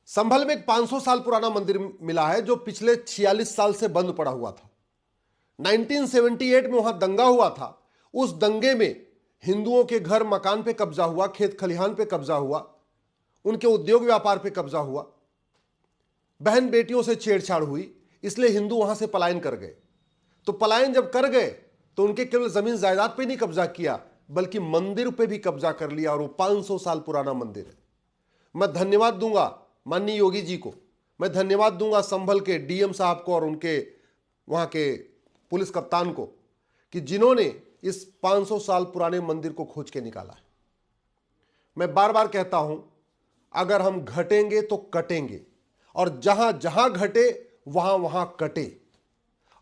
संभल में एक 500 साल पुराना मंदिर मिला है जो पिछले 46 साल से बंद पड़ा हुआ था। 1978 में वहां दंगा हुआ था। उस दंगे में हिंदुओं के घर मकान पे कब्जा हुआ, खेत खलिहान पे कब्जा हुआ, उनके उद्योग व्यापार पे कब्जा हुआ, बहन बेटियों से छेड़छाड़ हुई, इसलिए हिंदू वहां से पलायन कर गए। तो पलायन जब कर गए तो उनके केवल जमीन जायदाद पे नहीं कब्जा किया बल्कि मंदिर पे भी कब्जा कर लिया, और वो 500 साल पुराना मंदिर है। मैं धन्यवाद दूंगा माननीय योगी जी को, मैं धन्यवाद दूंगा संभल के डीएम साहब को और उनके वहां के पुलिस कप्तान को कि जिन्होंने इस 500 साल पुराने मंदिर को खोज के निकाला है। मैं बार बार कहता हूं, अगर हम घटेंगे तो कटेंगे, और जहां जहां घटे वहां वहां कटे,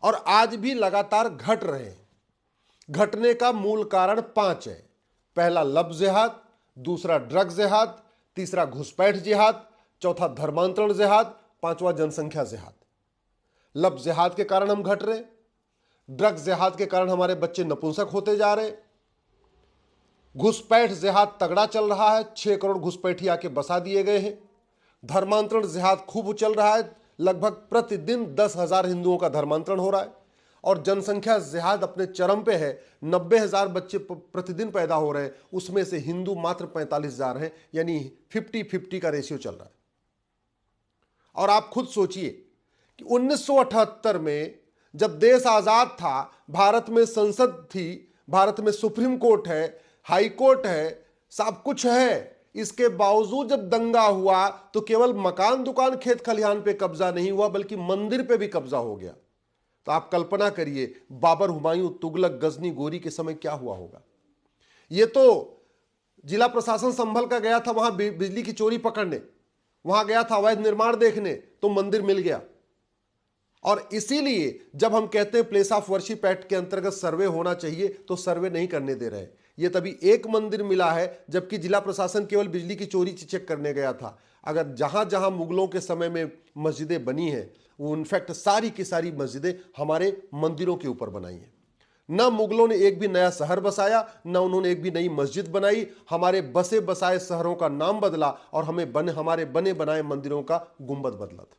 और आज भी लगातार घट रहे हैं। घटने का मूल कारण 5 है। पहला लफ्ज़ जिहाद, दूसरा ड्रग जिहाद, तीसरा घुसपैठ जिहाद, चौथा धर्मांतरण जिहाद, पांचवा जनसंख्या जिहाद। लफ्ज़ जिहाद के कारण हम घट रहे, ड्रग जिहाद के कारण हमारे बच्चे नपुंसक होते जा रहे, घुसपैठ जिहाद तगड़ा चल रहा है, 6 करोड़ घुसपैठी आके बसा दिए गए हैं। धर्मांतरण जिहाद खूब चल रहा है, लगभग प्रतिदिन 10,000 हिंदुओं का धर्मांतरण हो रहा है। और जनसंख्या जिहाद अपने चरम पे है, 90,000 बच्चे प्रतिदिन पैदा हो रहे हैं, उसमें से हिंदू मात्र 45,000 हैं, यानी 50-50 का रेशियो चल रहा है। और आप खुद सोचिए कि 1978 में जब देश आजाद था, भारत में संसद थी, भारत में सुप्रीम कोर्ट है, हाई कोर्ट है, सब कुछ है, इसके बावजूद जब दंगा हुआ तो केवल मकान दुकान खेत खलिहान पे कब्जा नहीं हुआ बल्कि मंदिर पे भी कब्जा हो गया। तो आप कल्पना करिए बाबर, हुमायूं, तुगलक, गजनी, गोरी के समय क्या हुआ होगा। ये तो जिला प्रशासन संभल का गया था वहां बिजली की चोरी पकड़ने, वहां गया था अवैध निर्माण देखने, तो मंदिर मिल गया। और इसीलिए जब हम कहते हैं प्लेस ऑफ वर्शिप एक्ट के अंतर्गत सर्वे होना चाहिए तो सर्वे नहीं करने दे रहे। ये तभी एक मंदिर मिला है जबकि जिला प्रशासन केवल बिजली की चोरी चेक करने गया था। अगर जहां जहां मुगलों के समय में मस्जिदें बनी हैं, वो इनफैक्ट सारी की सारी मस्जिदें हमारे मंदिरों के ऊपर बनाई हैं। न मुगलों ने एक भी नया शहर बसाया, न उन्होंने एक भी नई मस्जिद बनाई। हमारे बसे बसाए शहरों का नाम बदला और हमारे बने बनाए मंदिरों का गुंबद बदला था।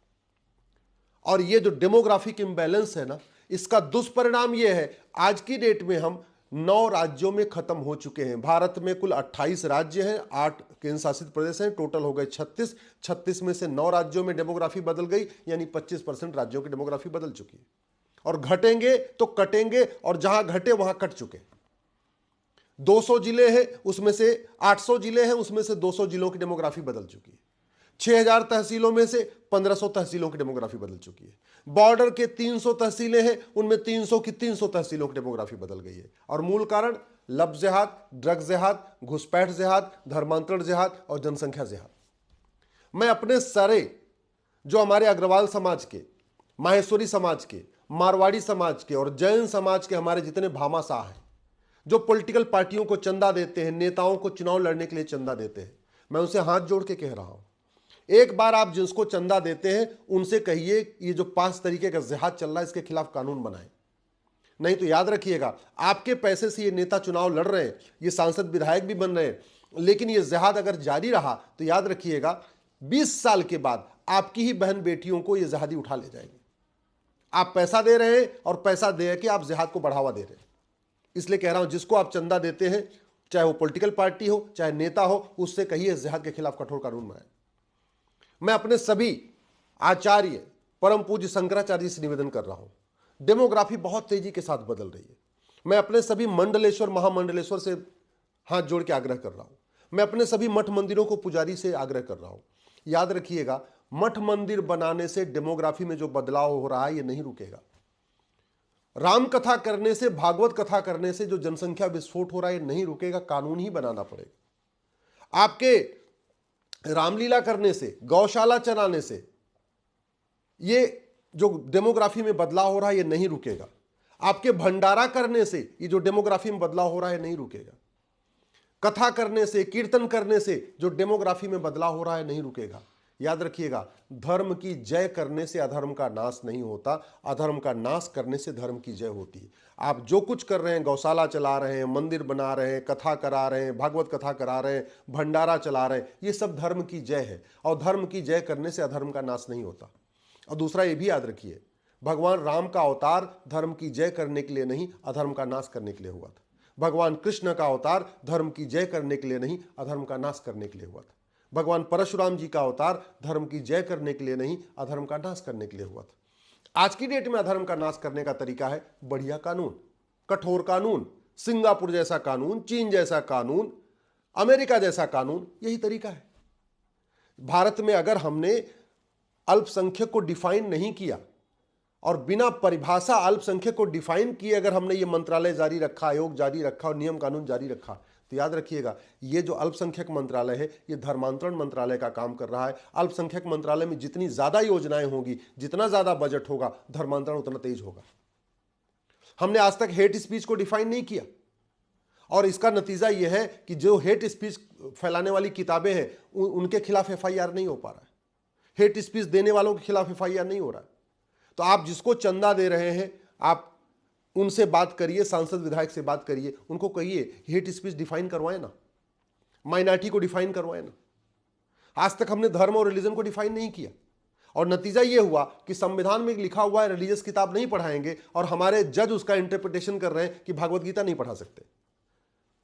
और ये जो डेमोग्राफिक इम्बैलेंस है ना, इसका दुष्परिणाम ये है, आज की डेट में हम 9 राज्यों में खत्म हो चुके हैं। भारत में कुल 28 राज्य हैं, 8 केंद्र शासित प्रदेश हैं, टोटल हो गए 36। 36 में से 9 राज्यों में डेमोग्राफी बदल गई, यानी 25% राज्यों की डेमोग्राफी बदल चुकी है। और घटेंगे तो कटेंगे, और जहां घटे वहां कट चुके। 200 जिले हैं, उसमें से 800 जिले हैं, उसमें से 200 जिलों की डेमोग्राफी बदल चुकी है। 6,000 तहसीलों में से 1,500 तहसीलों की डेमोग्राफी बदल चुकी है। बॉर्डर के 300 तहसीलें हैं, उनमें 300 की 300 तहसीलों की डेमोग्राफी बदल गई है। और मूल कारण लफ्ज़ जिहाद, ड्रग जिहाद, घुसपैठ जिहाद, धर्मांतरण जिहाद और जनसंख्या जिहाद। मैं अपने सारे जो हमारे अग्रवाल समाज के, माहेश्वरी समाज के, मारवाड़ी समाज के और जैन समाज के हमारे जितने भामाशाह हैं, जो पॉलिटिकल पार्टियों को चंदा देते हैं, नेताओं को चुनाव लड़ने के लिए चंदा देते हैं, मैं उनसे हाथ जोड़ के कह रहा हूं, एक बार आप जिसको चंदा देते हैं उनसे कहिए ये जो 5 तरीके का जिहाद चल रहा है इसके खिलाफ कानून बनाएं। नहीं तो याद रखिएगा, आपके पैसे से ये नेता चुनाव लड़ रहे हैं, ये सांसद विधायक भी बन रहे हैं, लेकिन ये जिहाद अगर जारी रहा तो याद रखिएगा 20 साल के बाद आपकी ही बहन बेटियों को ये जिहादी उठा ले जाएंगे। आप पैसा दे रहे हैं और पैसा दे के आप जिहाद को बढ़ावा दे रहे हैं। इसलिए कह रहा हूं, जिसको आप चंदा देते हैं, चाहे वो पॉलिटिकल पार्टी हो चाहे नेता हो, उससे कहिए जिहाद के खिलाफ कठोर कानून बनाए। मैं अपने सभी आचार्य परम पूज्य शंकराचार्य जी से निवेदन कर रहा हूं, डेमोग्राफी बहुत तेजी के साथ बदल रही है। मैं अपने सभी मंडलेश्वर महामंडलेश्वर से हाथ जोड़ के आग्रह कर रहा हूं, मैं अपने सभी मठ मंदिरों को पुजारी से आग्रह कर रहा हूं, याद रखिएगा मठ मंदिर बनाने से डेमोग्राफी में जो बदलाव हो रहा है ये नहीं रुकेगा। राम कथा करने से, भागवत कथा करने से जो जनसंख्या विस्फोट हो रहा है ये नहीं रुकेगा, कानून ही बनाना पड़ेगा। आपके रामलीला करने से, गौशाला चलाने से ये जो डेमोग्राफी में बदलाव हो रहा है ये नहीं रुकेगा। आपके भंडारा करने से ये जो डेमोग्राफी में बदलाव हो रहा है नहीं रुकेगा। कथा करने से, कीर्तन करने से जो डेमोग्राफी में बदलाव हो रहा है नहीं रुकेगा। याद रखिएगा, धर्म की जय करने से अधर्म का नाश नहीं होता, अधर्म का नाश करने से धर्म की जय होती है। आप जो कुछ कर रहे हैं, गौशाला चला रहे हैं, मंदिर बना रहे हैं, कथा करा रहे हैं, भागवत कथा करा रहे हैं, भंडारा चला रहे हैं, ये सब धर्म की जय है, और धर्म की जय करने से अधर्म का नाश नहीं होता। और दूसरा ये भी याद रखिए, भगवान राम का अवतार धर्म की जय करने के लिए नहीं, अधर्म का नाश करने के लिए हुआ था। भगवान कृष्ण का अवतार धर्म की जय करने के लिए नहीं, अधर्म का नाश करने के लिए हुआ था। भगवान परशुराम जी का अवतार धर्म की जय करने के लिए नहीं, अधर्म का नाश करने के लिए हुआ था। आज की डेट में अधर्म का नाश करने का तरीका है बढ़िया कानून, कठोर कानून, सिंगापुर जैसा कानून, चीन जैसा कानून, अमेरिका जैसा कानून, यही तरीका है। भारत में अगर हमने अल्पसंख्यक को डिफाइन नहीं किया और बिना परिभाषा अल्पसंख्यक को डिफाइन किए अगर हमने ये मंत्रालय जारी रखा, आयोग जारी रखा और नियम कानून जारी रखा, तो याद रखिएगा, ये जो अल्पसंख्यक मंत्रालय है, ये धर्मांतरण मंत्रालय का काम कर रहा है। अल्पसंख्यक मंत्रालय में जितनी ज्यादा योजनाएं होंगी, जितना ज्यादा बजट होगा, धर्मांतरण उतना तेज होगा। हमने आज तक हेट स्पीच को डिफाइन नहीं किया, और इसका नतीजा यह है कि जो हेट स्पीच फैलाने वाली किताबें हैं, उनके खिलाफ FIR नहीं हो पा रहा है, हेट स्पीच देने वालों के खिलाफ FIR नहीं हो रहा है। तो आप जिसको चंदा दे रहे हैं, आप उनसे बात करिए, सांसद विधायक से बात करिए, उनको कहिए हेट स्पीच डिफाइन करवाए ना, माइनॉरिटी को डिफाइन करवाए ना। आज तक हमने धर्म और रिलीजन को डिफाइन नहीं किया, और नतीजा यह हुआ कि संविधान में लिखा हुआ है रिलीजियस किताब नहीं पढ़ाएंगे, और हमारे जज उसका इंटरप्रिटेशन कर रहे हैं कि भागवत गीता नहीं पढ़ा सकते।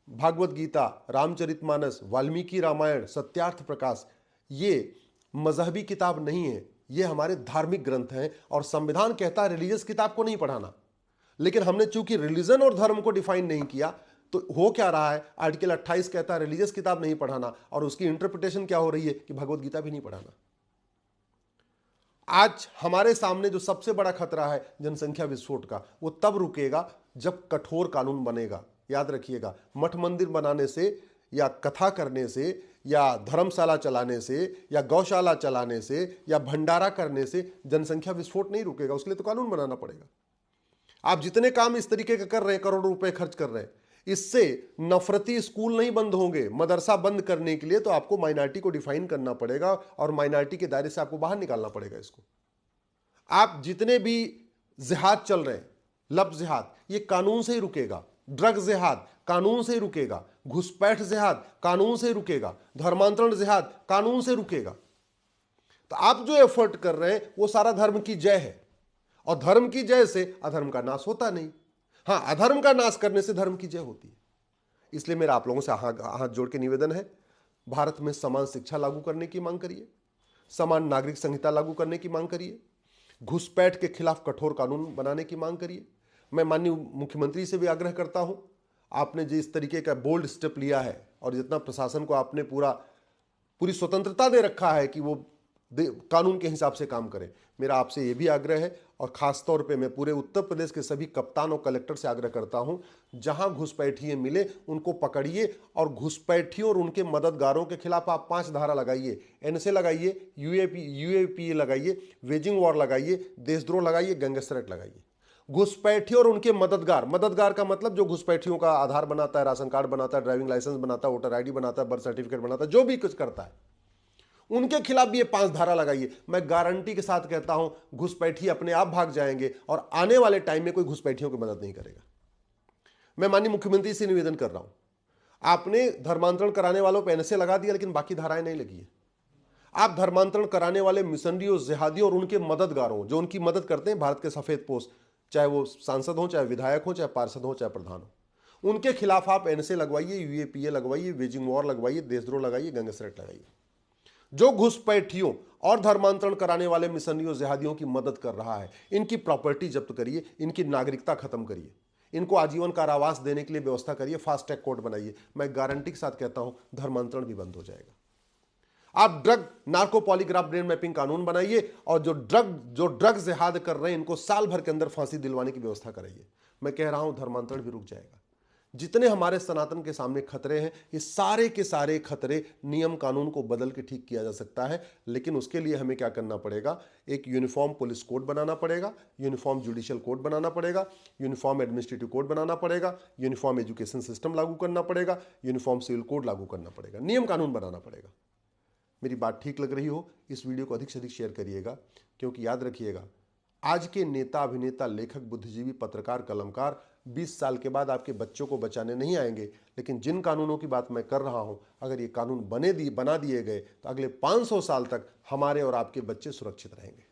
भागवत गीता, रामचरितमानस, वाल्मीकि रामायण, सत्यार्थ प्रकाश, ये मजहबी किताब नहीं है, ये हमारे धार्मिक ग्रंथ हैं, और संविधान कहता है रिलीजियस किताब को नहीं पढ़ाना। लेकिन हमने चूंकि रिलीजन और धर्म को डिफाइन नहीं किया, तो हो क्या रहा है, आर्टिकल 28 कहता है रिलीजियस किताब नहीं पढ़ाना, और उसकी इंटरप्रिटेशन क्या हो रही है कि भगवत गीता भी नहीं पढ़ाना। आज हमारे सामने जो सबसे बड़ा खतरा है जनसंख्या विस्फोट का, वो तब रुकेगा जब कठोर कानून बनेगा। याद रखिएगा, मठ मंदिर बनाने से या कथा करने से या धर्मशाला चलाने से या गौशाला चलाने से या भंडारा करने से जनसंख्या विस्फोट नहीं रुकेगा, उसके लिए तो कानून बनाना पड़ेगा। आप जितने काम इस तरीके के कर रहे हैं, करोड़ों रुपए खर्च कर रहे हैं, इससे नफरती स्कूल नहीं बंद होंगे। मदरसा बंद करने के लिए तो आपको माइनॉरिटी को डिफाइन करना पड़ेगा, और माइनॉरिटी के दायरे से आपको बाहर निकालना पड़ेगा इसको। आप जितने भी जिहाद चल रहे हैं, लफ्ज़ जिहाद, ये कानून से ही रुकेगा। ड्रग जिहाद कानून से ही रुकेगा, घुसपैठ जिहाद कानून से ही रुकेगा, धर्मांतरण जिहाद कानून से रुकेगा। तो आप जो एफर्ट कर रहे हैं वो सारा धर्म की जय है, और धर्म की जय से अधर्म का नाश होता नहीं। हाँ, अधर्म का नाश करने से धर्म की जय होती है। इसलिए मेरा आप लोगों से हाथ जोड़ के निवेदन है, भारत में समान शिक्षा लागू करने की मांग करिए, समान नागरिक संहिता लागू करने की मांग करिए, घुसपैठ के खिलाफ कठोर कानून बनाने की मांग करिए। मैं माननीय मुख्यमंत्री से भी आग्रह करता हूं, आपने जिस तरीके का बोल्ड स्टेप लिया है और जितना प्रशासन को आपने पूरी स्वतंत्रता दे रखा है कि वो कानून के हिसाब से काम करें, मेरा आपसे ये भी आग्रह है। और खासतौर पे मैं पूरे उत्तर प्रदेश के सभी कप्तान और कलेक्टर से आग्रह करता हूं, जहां घुसपैठिए मिले उनको पकड़िए, और घुसपैठियों और उनके मददगारों के खिलाफ आप 5 धारा लगाइए, NSA लगाइए, UAPA लगाइए, वेजिंग वॉर लगाइए, देशद्रोह लगाइए, गैंगस्टर एक्ट लगाइए। घुसपैठियों और उनके मददगार का मतलब जो घुसपैठियों का आधार बनाता है, राशन कार्ड बनाता है, ड्राइविंग लाइसेंस बनाता है, वोटर ID बनाता है, बर्थ सर्टिफिकेट बनाता है, जो भी कुछ करता है, उनके खिलाफ भी ये 5 धारा लगाइए। मैं गारंटी के साथ कहता हूं, घुसपैठी अपने आप भाग जाएंगे और आने वाले टाइम में कोई घुसपैठियों की मदद नहीं करेगा। मैं माननीय मुख्यमंत्री से निवेदन कर रहा हूं, आपने धर्मांतरण कराने वालों पर NSA लगा दिया, लेकिन बाकी धाराएं नहीं लगी है। आप धर्मांतरण कराने वाले मिशनरियों, जिहादियों और उनके मददगारों, जो उनकी मदद करते हैं, भारत के सफेद पोष, चाहे वो सांसद हो, चाहे विधायक हो, चाहे पार्षद हो, चाहे प्रधान हो, उनके खिलाफ आप NSA लगवाइए, UAPA लगवाइए, वेजिंग वॉर लगवाइए, देशद्रोह लगाइए, गैंगस्टर एक्ट लगाइए। जो घुसपैठियों और धर्मांतरण कराने वाले मिशनरियों, जिहादियों की मदद कर रहा है, इनकी प्रॉपर्टी जब्त करिए, इनकी नागरिकता खत्म करिए, इनको आजीवन कारावास देने के लिए व्यवस्था करिए, फास्ट ट्रैक कोर्ट बनाइए। मैं गारंटी के साथ कहता हूं, धर्मांतरण भी बंद हो जाएगा। आप drug narco polygraph brain mapping कानून बनाइए, और जो ड्रग जिहाद कर रहे हैं, इनको साल भर के अंदर फांसी दिलवाने की व्यवस्था कराइए। मैं कह रहा हूं, धर्मांतरण भी रुक जाएगा। जितने हमारे सनातन के सामने खतरे हैं, ये सारे के सारे खतरे नियम कानून को बदल के ठीक किया जा सकता है। लेकिन उसके लिए हमें क्या करना पड़ेगा, एक यूनिफॉर्म पुलिस कोड बनाना पड़ेगा, यूनिफॉर्म जुडिशियल कोड बनाना पड़ेगा, यूनिफॉर्म एडमिनिस्ट्रेटिव कोड बनाना पड़ेगा, यूनिफॉर्म एजुकेशन सिस्टम लागू करना पड़ेगा, यूनिफॉर्म सिविल कोड लागू करना पड़ेगा, नियम कानून बनाना पड़ेगा। मेरी बात ठीक लग रही हो, इस वीडियो को अधिक से अधिक शेयर करिएगा, क्योंकि याद रखिएगा, आज के नेता, अभिनेता, लेखक, बुद्धिजीवी, पत्रकार, कलमकार 20 साल के बाद आपके बच्चों को बचाने नहीं आएंगे, लेकिन जिन कानूनों की बात मैं कर रहा हूं, अगर ये कानून बना दिए गए तो अगले 500 साल तक हमारे और आपके बच्चे सुरक्षित रहेंगे।